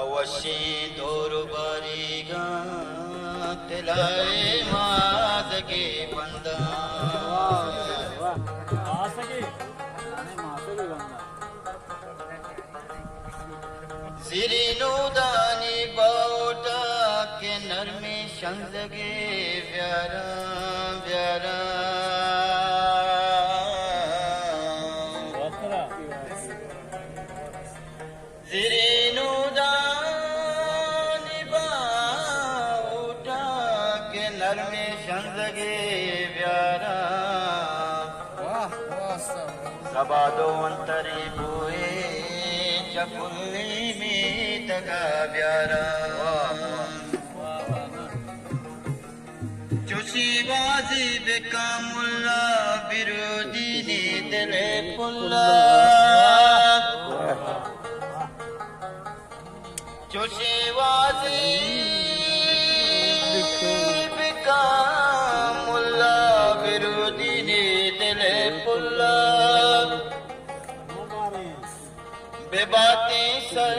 अवशी दोरबारीगा तिलाए मादगे बंदा सिरिनुदानी बाउटा के नरमे शंदगे प्यारा प्यारा सिरिनुदानी बाउटा के नरमे शंदगे प्यारा सबादो अंतरी बुए चपुल्ली में तगा प्यारा चुशी बाजी बेकामुल्ला बिरोधी ने दिले पुल्ला चुशी बाजी बेकामुल्ला बिरोधी ने दिले पुल्ला बेबाती सर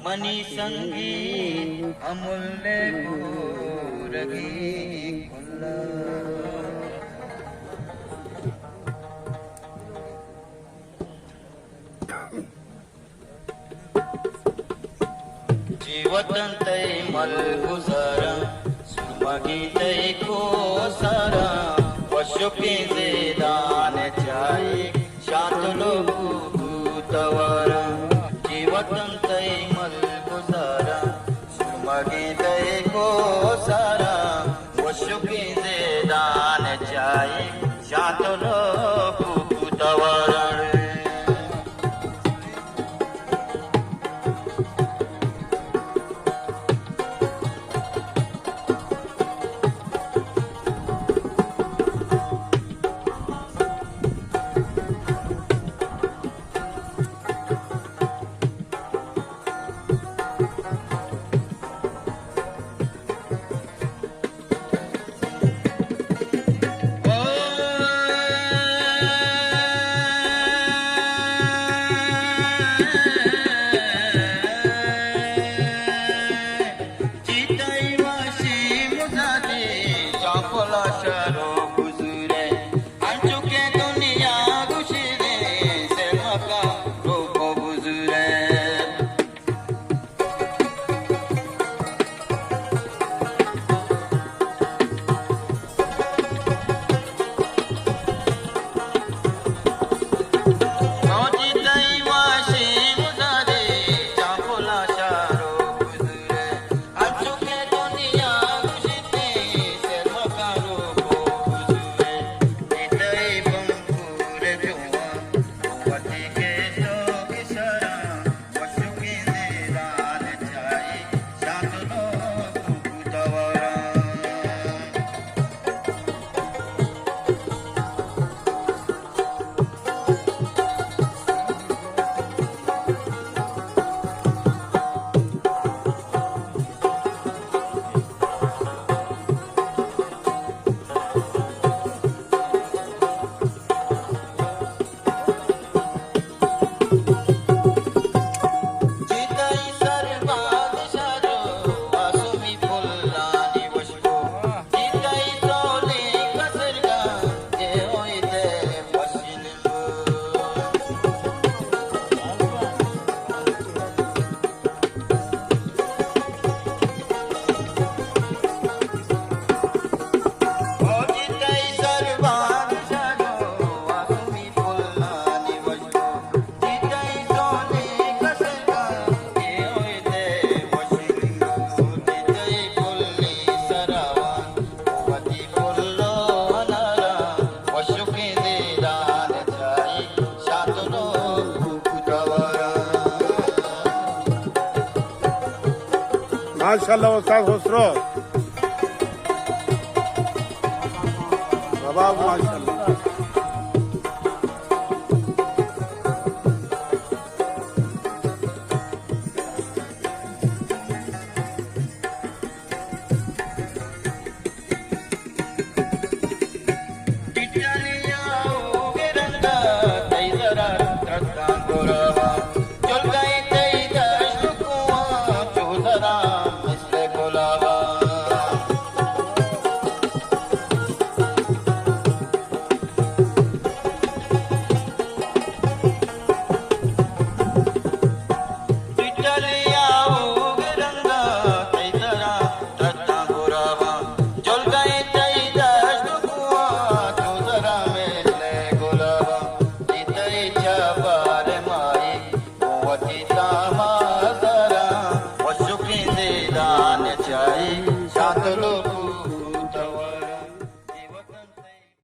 मनी संगीत अमूल्य पूरगी खुल्ला जीवतन तय मल गुजारा सुमगी तय को सारा वशुकी ज़ेदान चाहे शांत लोगू तवारा जीवतन तय मल गुजारा सुमगी तय को सारा वशुकी ज़ेदान चाहे शांत लोगू तवारा माशाल्लाह उस्ताद खुसरो बाबा माशाल्लाह।